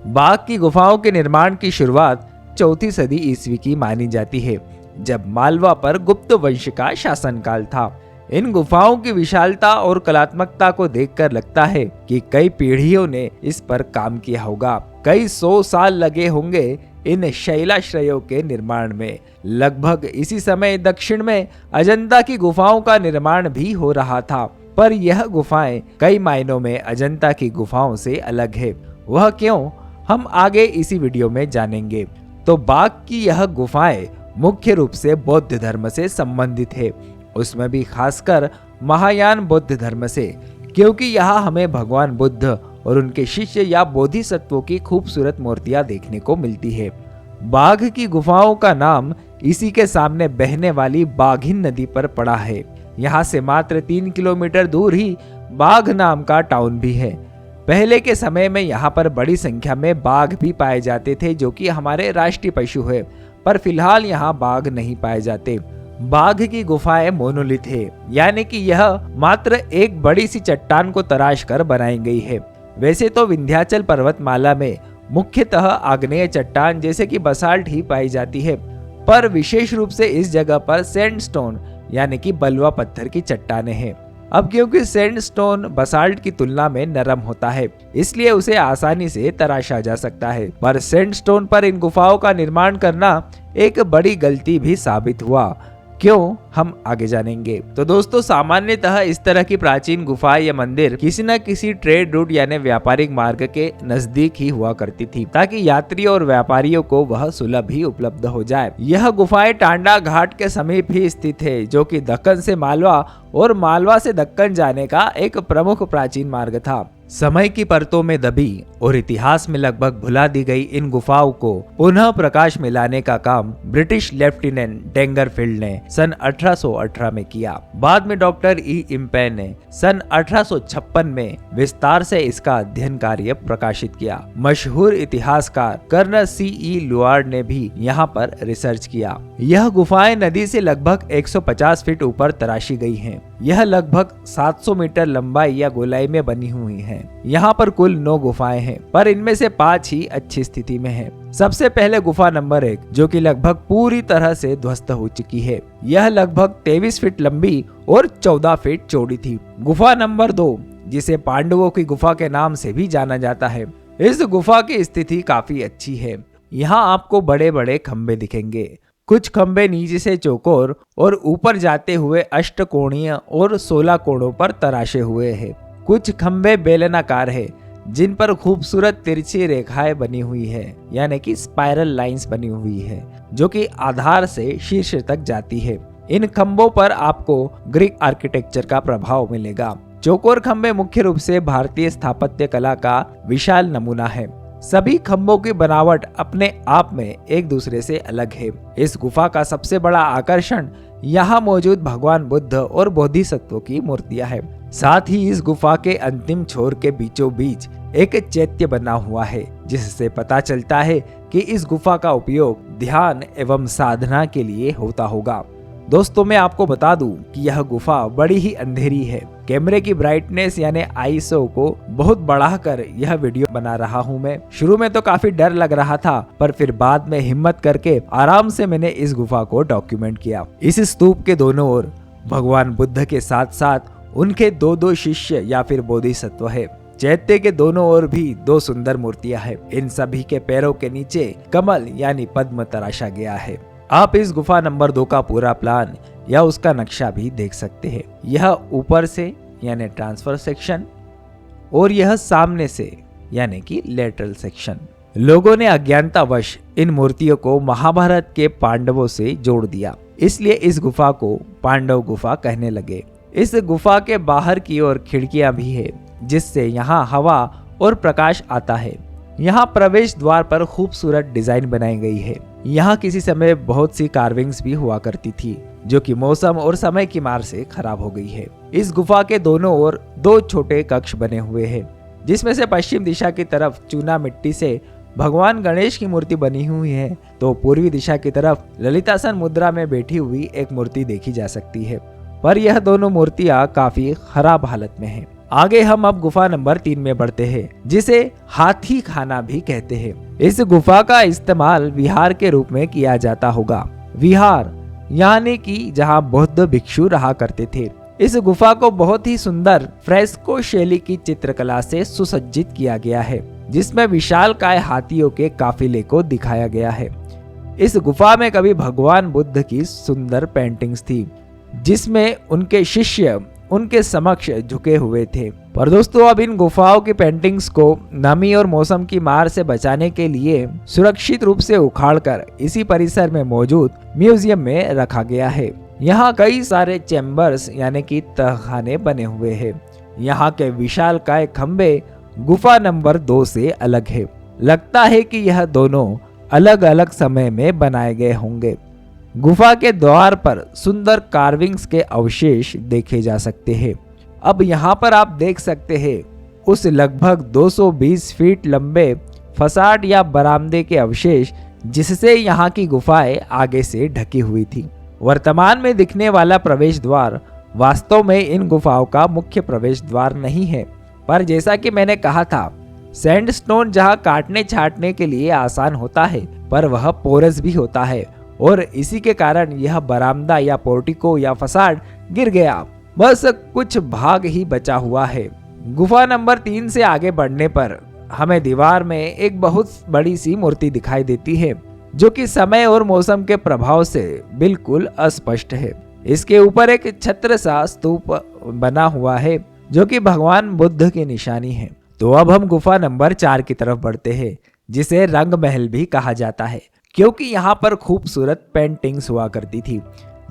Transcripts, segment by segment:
बाघ की गुफाओं के निर्माण की शुरुआत 4वीं सदी ईस्वी की मानी जाती है, जब मालवा पर गुप्त वंश का शासनकाल था। इन गुफाओं की विशालता और कलात्मकता को देखकर लगता है कि कई पीढ़ियों ने इस पर काम किया होगा। कई 100 साल लगे होंगे इन शैलाश्रयों के निर्माण में। लगभग इसी समय दक्षिण में अजंता की गुफाओं का निर्माण भी हो रहा था, पर यह गुफाएं कई मायनों में अजंता की गुफाओं से अलग है। वह क्यों, हम आगे इसी वीडियो में जानेंगे। तो बाघ की यह गुफाएं मुख्य रूप से बौद्ध धर्म से संबंधित है, उसमें भी खासकर महायान बौद्ध धर्म से, क्योंकि यहाँ हमें भगवान बुद्ध और उनके शिष्य या बोधिसत्वों की खूबसूरत मूर्तियां देखने को मिलती है। बाघ की गुफाओं का नाम इसी के सामने बहने वाली बाघिन नदी पर पड़ा है। यहाँ से मात्र 3 किलोमीटर दूर ही बाघ नाम का टाउन भी है। पहले के समय में यहाँ पर बड़ी संख्या में बाघ भी पाए जाते थे, जो कि हमारे राष्ट्रीय पशु है, पर फिलहाल यहाँ बाघ नहीं पाए जाते। बाघ की गुफाएं मोनोलिथ है, यानी कि यह मात्र एक बड़ी सी चट्टान को तराश कर बनाई गई है। वैसे तो विंध्याचल पर्वतमाला में मुख्यतः आग्नेय चट्टान जैसे कि बसाल्ट ही पाई जाती है, पर विशेष रूप से इस जगह पर सैंडस्टोन यानी कि बलुआ पत्थर की चट्टानें हैं। अब क्योंकि सैंडस्टोन बसाल्ट की तुलना में नरम होता है, इसलिए उसे आसानी से तराशा जा सकता है, पर सैंडस्टोन पर इन गुफाओं का निर्माण करना एक बड़ी गलती भी साबित हुआ। क्यों, हम आगे जानेंगे। तो दोस्तों, सामान्यतः इस तरह की प्राचीन गुफा या मंदिर किसी न किसी ट्रेड रूट यानी व्यापारिक मार्ग के नजदीक ही हुआ करती थी, ताकि यात्रियों और व्यापारियों को वह सुलभ ही उपलब्ध हो जाए। यह गुफाएं टांडा घाट के समीप ही स्थित है, जो कि दक्कन से मालवा और मालवा से दक्कन जाने का एक प्रमुख प्राचीन मार्ग था। समय की परतों में दबी और इतिहास में लगभग भुला दी गई इन गुफाओं को पुनः प्रकाश में लाने का काम ब्रिटिश लेफ्टिनेंट डेंगरफील्ड ने सन 1818 में किया। बाद में डॉक्टर ई इम्पे ने सन 1856 में विस्तार से इसका अध्ययन कार्य प्रकाशित किया। मशहूर इतिहासकार कर्नल C.E. लुआर्ड ने भी यहाँ पर रिसर्च किया। यह गुफाएं नदी से लगभग 150 फीट ऊपर तराशी गई हैं। यह लगभग 700 मीटर लंबाई या गोलाई में बनी हुई हैं। यहाँ पर कुल 9 गुफाएं हैं, पर इनमें से 5 ही अच्छी स्थिति में हैं। सबसे पहले गुफा नंबर 1, जो कि लगभग पूरी तरह से ध्वस्त हो चुकी है। यह लगभग 23 फीट लंबी और 14 फीट चौड़ी थी। गुफा नंबर 2, जिसे पांडवों की गुफा के नाम से भी जाना जाता है, इस गुफा की स्थिति काफी अच्छी है। यहाँ आपको बड़े बड़े खंबे दिखेंगे। कुछ खंबे नीचे से चौकोर और ऊपर जाते हुए अष्टकोणीय और 16 कोणों पर तराशे हुए हैं। कुछ खंबे बेलनाकार है, जिन पर खूबसूरत तिरछी रेखाएं बनी हुई है, यानी कि स्पाइरल लाइंस बनी हुई है, जो कि आधार से शीर्ष तक जाती है। इन खंबों पर आपको ग्रीक आर्किटेक्चर का प्रभाव मिलेगा। चौकोर खंबे मुख्य रूप से भारतीय स्थापत्य कला का विशाल नमूना है। सभी खंभों की बनावट अपने आप में एक दूसरे से अलग है। इस गुफा का सबसे बड़ा आकर्षण यहाँ मौजूद भगवान बुद्ध और बोधिसत्वों की मूर्तियां हैं। साथ ही इस गुफा के अंतिम छोर के बीचों बीच एक चैत्य बना हुआ है, जिससे पता चलता है कि इस गुफा का उपयोग ध्यान एवं साधना के लिए होता होगा। दोस्तों, मैं आपको बता दूं कि यह गुफा बड़ी ही अंधेरी है। कैमरे की ब्राइटनेस यानी ISO को बहुत बढ़ाकर यह वीडियो बना रहा हूं मैं। शुरू में तो काफी डर लग रहा था, पर फिर बाद में हिम्मत करके आराम से मैंने इस गुफा को डॉक्यूमेंट किया। इस स्तूप के दोनों ओर भगवान बुद्ध के साथ साथ उनके 2 शिष्य या फिर बोधिसत्व है। चैत्य के दोनों ओर भी 2 सुंदर मूर्तियां हैं। इन सभी के पैरों के नीचे कमल यानी पद्म तराशा गया है। आप इस गुफा नंबर 2 का पूरा प्लान या उसका नक्शा भी देख सकते हैं। यह ऊपर से यानी ट्रांसफर सेक्शन और यह सामने से यानी कि लेटरल सेक्शन। लोगों ने अज्ञानतावश इन मूर्तियों को महाभारत के पांडवों से जोड़ दिया, इसलिए इस गुफा को पांडव गुफा कहने लगे। इस गुफा के बाहर की ओर खिड़कियां भी है, जिससे यहाँ हवा और प्रकाश आता है। यहाँ प्रवेश द्वार पर खूबसूरत डिजाइन बनाई गई है। यहाँ किसी समय बहुत सी कार्विंग्स भी हुआ करती थी, जो कि मौसम और समय की मार से खराब हो गई है। इस गुफा के दोनों ओर 2 छोटे कक्ष बने हुए हैं, जिसमें से पश्चिम दिशा की तरफ चूना मिट्टी से भगवान गणेश की मूर्ति बनी हुई है, तो पूर्वी दिशा की तरफ ललितासन मुद्रा में बैठी हुई एक मूर्ति देखी जा सकती है। पर यह दोनों मूर्तियां काफी खराब हालत में हैं। आगे हम अब गुफा नंबर 3 में बढ़ते हैं, जिसे हाथी खाना भी कहते हैं। इस गुफा का इस्तेमाल विहार के रूप में किया जाता होगा। विहार यानी कि जहाँ बौद्ध भिक्षु रहा करते थे। इस गुफा को बहुत ही सुंदर फ्रेस्को शैली की चित्रकला से सुसज्जित किया गया है, जिसमें विशालकाय हाथियों के काफिले को दिखाया गया है। इस गुफा में कभी भगवान बुद्ध की सुंदर पेंटिंग्स थी, जिसमें उनके शिष्य उनके समक्ष झुके हुए थे। पर दोस्तों, अब इन गुफाओं की पेंटिंग्स को नमी और मौसम की मार से बचाने के लिए सुरक्षित रूप से उखाड़कर इसी परिसर में मौजूद म्यूजियम में रखा गया है। यहाँ कई सारे चैम्बर्स यानी कि तहखाने बने हुए हैं। यहाँ के विशालकाय खंबे गुफा नंबर 2 से अलग है। लगता है कि यह दोनों अलग अलग समय में बनाए गए होंगे। गुफा के द्वार पर सुंदर कार्विंग्स के अवशेष देखे जा सकते हैं। अब यहाँ पर आप देख सकते हैं उस लगभग 220 फीट लंबे फसाड या बरामदे के अवशेष, जिससे यहाँ की गुफाएं आगे से ढकी हुई थी। वर्तमान में दिखने वाला प्रवेश द्वार वास्तव में इन गुफाओं का मुख्य प्रवेश द्वार नहीं है, पर जैसा कि मैंने कहा था, सैंडस्टोन जहाँ काटने छाटने के लिए आसान होता है, पर वह पोरस भी होता है, और इसी के कारण यह बरामदा या पोर्टिको या फसाड गिर गया। बस कुछ भाग ही बचा हुआ है। गुफा नंबर 3 से आगे बढ़ने पर हमें दीवार में एक बहुत बड़ी सी मूर्ति दिखाई देती है, जो कि समय और मौसम के प्रभाव से बिल्कुल अस्पष्ट है। इसके ऊपर एक छत्र सा स्तूप बना हुआ है, जो कि भगवान बुद्ध की निशानी है। तो अब हम गुफा नंबर 4 की तरफ बढ़ते हैं, जिसे रंग महल भी कहा जाता है, क्योंकि यहाँ पर खूबसूरत पेंटिंग्स हुआ करती थी,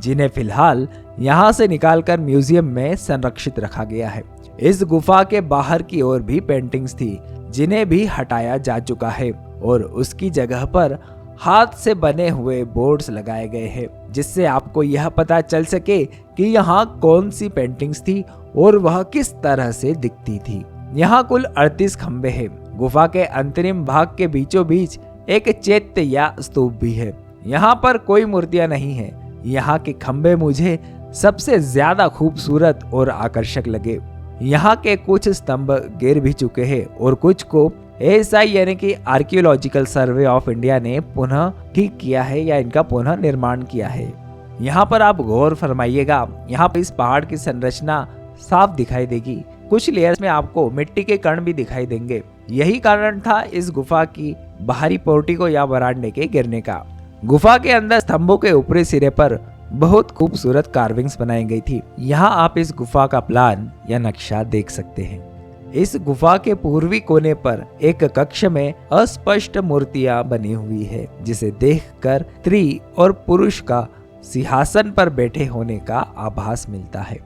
जिन्हें फिलहाल यहाँ से निकालकर म्यूजियम में संरक्षित रखा गया है। इस गुफा के बाहर की ओर भी पेंटिंग्स थी, जिन्हें भी हटाया जा चुका है, और उसकी जगह पर हाथ से बने हुए बोर्ड्स लगाए गए हैं, जिससे आपको यह पता चल सके कि यहाँ कौन सी पेंटिंग्स थी और वह किस तरह से दिखती थी। यहाँ कुल 38 खंबे हैं। गुफा के अंतरिम भाग के बीचों बीच एक चैत्य या स्तूप भी है। यहाँ पर कोई मूर्तियां नहीं है। यहाँ के खंबे मुझे सबसे ज्यादा खूबसूरत और आकर्षक लगे। यहाँ के कुछ स्तंभ गिर भी चुके हैं और कुछ को एएसआई यानी कि आर्कियोलॉजिकल सर्वे ऑफ इंडिया ने पुनः ठीक किया है या इनका पुनः निर्माण किया है। यहाँ पर आप गौर फरमाइएगा, यहाँ पर इस पहाड़ की संरचना साफ दिखाई देगी। कुछ लेयर्स में आपको मिट्टी के कण भी दिखाई देंगे। यही कारण था इस गुफा की बाहरी पोर्टिको या बरामदे के गिरने का। गुफा के अंदर स्तंभों के ऊपरी सिरे पर बहुत खूबसूरत कार्विंग्स बनाई गई थी। यहाँ आप इस गुफा का प्लान या नक्शा देख सकते हैं। इस गुफा के पूर्वी कोने पर एक कक्ष में अस्पष्ट मूर्तियां बनी हुई है, जिसे देखकर स्त्री और पुरुष का सिंहासन पर बैठे होने का आभास मिलता है।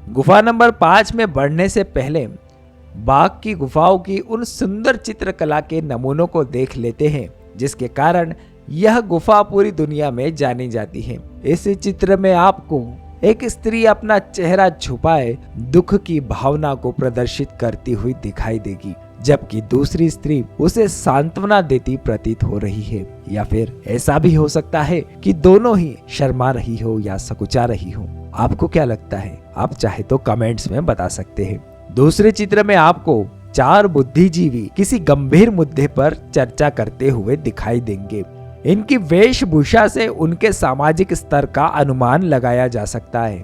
गुफा नंबर 5 में बढ़ने से पहले बाघ की गुफाओं की उन सुंदर चित्रकला के नमूनों को देख लेते हैं, जिसके कारण यह गुफा पूरी दुनिया में जानी जाती है। इस चित्र में आपको एक स्त्री अपना चेहरा छुपाए दुख की भावना को प्रदर्शित करती हुई दिखाई देगी, जबकि दूसरी स्त्री उसे सांत्वना देती प्रतीत हो रही है। या फिर ऐसा भी हो सकता है कि दोनों ही शर्मा रही हो या सकुचा रही हो। आपको क्या लगता है? आप चाहे तो कमेंट्स में बता सकते हैं। दूसरे चित्र में आपको 4 बुद्धिजीवी किसी गंभीर मुद्दे पर चर्चा करते हुए दिखाई देंगे। इनकी वेशभूषा से उनके सामाजिक स्तर का अनुमान लगाया जा सकता है।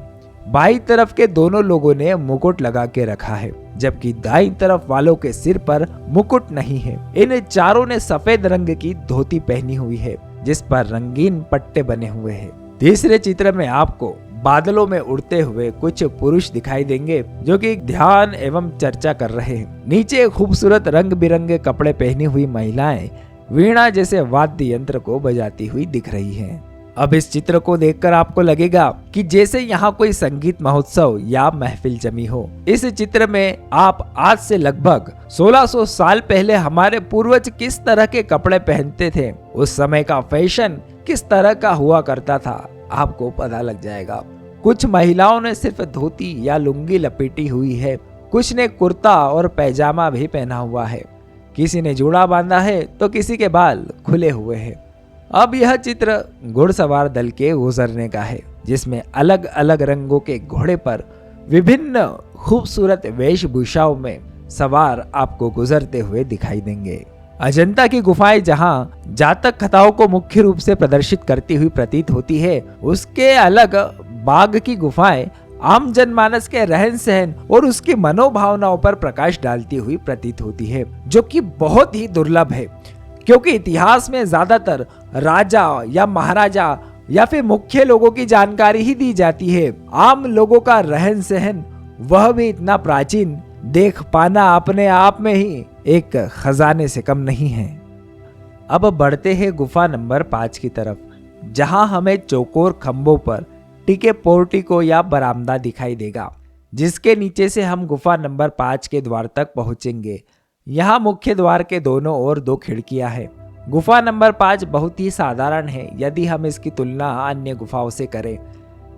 बाईं तरफ के दोनों लोगों ने मुकुट लगा के रखा है, जबकि दाईं तरफ वालों के सिर पर मुकुट नहीं है। इन चारों ने सफेद रंग की धोती पहनी हुई है, जिस पर रंगीन पट्टे बने हुए हैं। तीसरे चित्र में आपको बादलों में उड़ते हुए कुछ पुरुष दिखाई देंगे, जो कि ध्यान एवं चर्चा कर रहे हैं। नीचे खूबसूरत रंग बिरंगे कपड़े पहनी हुई महिलाएं वीणा जैसे वाद्य यंत्र को बजाती हुई दिख रही हैं। अब इस चित्र को देखकर आपको लगेगा कि जैसे यहाँ कोई संगीत महोत्सव या महफिल जमी हो। इस चित्र में आप आज से लगभग 1600 साल पहले हमारे पूर्वज किस तरह के कपड़े पहनते थे, उस समय का फैशन किस तरह का हुआ करता था, आपको पता लग जाएगा। कुछ महिलाओं ने सिर्फ धोती या लुंगी लपेटी हुई है, कुछ ने कुर्ता और पैजामा भी पहना हुआ है, किसी ने जूड़ा बांधा है तो किसी के बाल खुले हुए हैं। अब यह चित्र घुड़सवार दल के गुजरने का है, जिसमें अलग अलग रंगों के घोड़े पर विभिन्न खूबसूरत वेशभूषाओं में सवार आपको गुजरते हुए दिखाई देंगे। अजंता की गुफाएं जहां जातक कथाओं को मुख्य रूप से प्रदर्शित करती हुई प्रतीत होती है, उसके अलग बाघ की गुफाएं आम जनमानस के रहन सहन और उसकी मनोभावनाओं पर प्रकाश डालती हुई प्रतीत होती है, जो कि बहुत ही दुर्लभ है, क्योंकि इतिहास में ज्यादातर राजा या महाराजा या फिर मुख्य लोगों की जानकारी ही दी जाती है। आम लोगों का रहन सहन, वह भी इतना प्राचीन, देख पाना अपने आप में ही एक खजाने से कम नहीं है। अब बढ़ते हैं गुफा नंबर 5 की तरफ, जहां हमें चौकोर खंभों पर टिके पोर्टिको या बरामदा दिखाई देगा, जिसके नीचे से हम गुफा नंबर 5 के द्वार तक पहुंचेंगे। यहाँ मुख्य द्वार के दोनों ओर 2 खिड़कियां हैं। गुफा नंबर 5 बहुत ही साधारण है यदि हम इसकी तुलना अन्य गुफाओं से करें।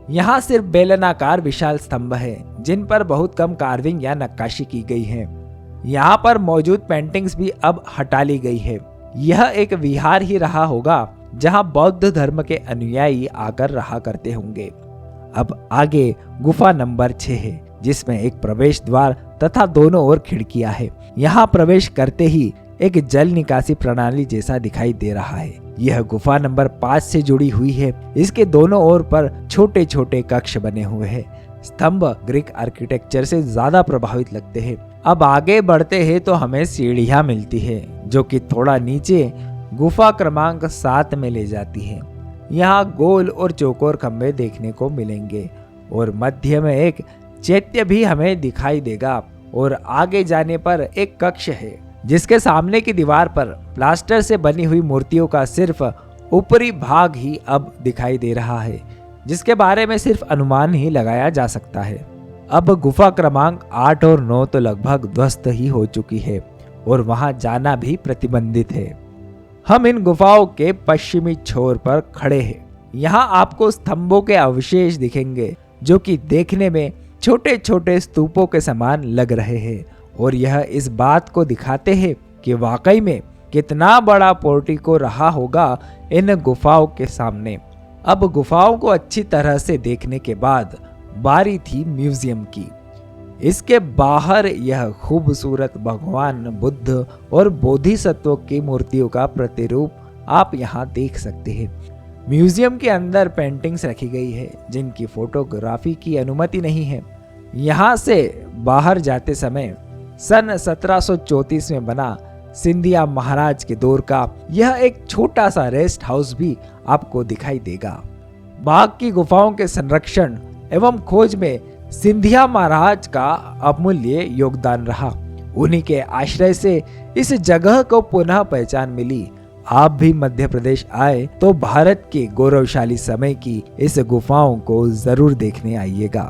यहाँ सिर्फ बेलनाकार विशाल स्तंभ है, जिन पर बहुत कम कार्विंग या नक्काशी की गई है। यहाँ पर मौजूद पेंटिंग्स भी अब हटा ली गई है। यह एक विहार ही रहा होगा जहाँ बौद्ध धर्म के अनुयायी आकर रहा करते होंगे। अब आगे गुफा नंबर 6 है, जिसमें एक प्रवेश द्वार तथा दोनों ओर खिड़कियां है। यहाँ प्रवेश करते ही एक जल निकासी प्रणाली जैसा दिखाई दे रहा है। यह गुफा नंबर 5 से जुड़ी हुई है। इसके दोनों ओर पर छोटे छोटे कक्ष बने हुए हैं। स्तंभ ग्रीक आर्किटेक्चर से ज्यादा प्रभावित लगते हैं। अब आगे बढ़ते हैं तो हमें सीढ़ियां मिलती है, जो कि थोड़ा नीचे गुफा क्रमांक 7 में ले जाती है। यहाँ गोल और चौकोर खंभे देखने को मिलेंगे और मध्य में एक चैत्य भी हमें दिखाई देगा और आगे जाने पर एक कक्ष है, जिसके सामने की दीवार पर प्लास्टर से बनी हुई मूर्तियों का सिर्फ ऊपरी भाग ही अब दिखाई दे रहा है, जिसके बारे में सिर्फ अनुमान ही लगाया जा सकता है। अब गुफा क्रमांक 8 और 9 तो लगभग ध्वस्त ही हो चुकी है और वहां जाना भी प्रतिबंधित है। हम इन गुफाओं के पश्चिमी छोर पर खड़े हैं। यहाँ आपको स्तंभों के अवशेष दिखेंगे, जो कि देखने में छोटे छोटे स्तूपों के समान लग रहे हैं और यह इस बात को दिखाते हैं कि वाकई में कितना बड़ा पोर्टिको रहा होगा इन गुफाओं के सामने। अब गुफाओं को अच्छी तरह से देखने के बाद बारी थी म्यूजियम की। इसके बाहर यह खूबसूरत भगवान बुद्ध और बोधिसत्वों की मूर्तियों का प्रतिरूप आप यहाँ देख सकते हैं। म्यूजियम के अंदर पेंटिंग्स रखी गई है, जिनकी फोटोग्राफी की अनुमति नहीं है। यहाँ से बाहर जाते समय सन 1734 में बना सिंधिया महाराज के दौर का यह एक छोटा सा रेस्ट हाउस भी आपको दिखाई देगा। बाघ की गुफाओं के संरक्षण एवं खोज में सिंधिया महाराज का अमूल्य योगदान रहा। उन्हीं के आश्रय से इस जगह को पुनः पहचान मिली। आप भी मध्य प्रदेश आए तो भारत के गौरवशाली समय की इस गुफाओं को जरूर देखने आइएगा।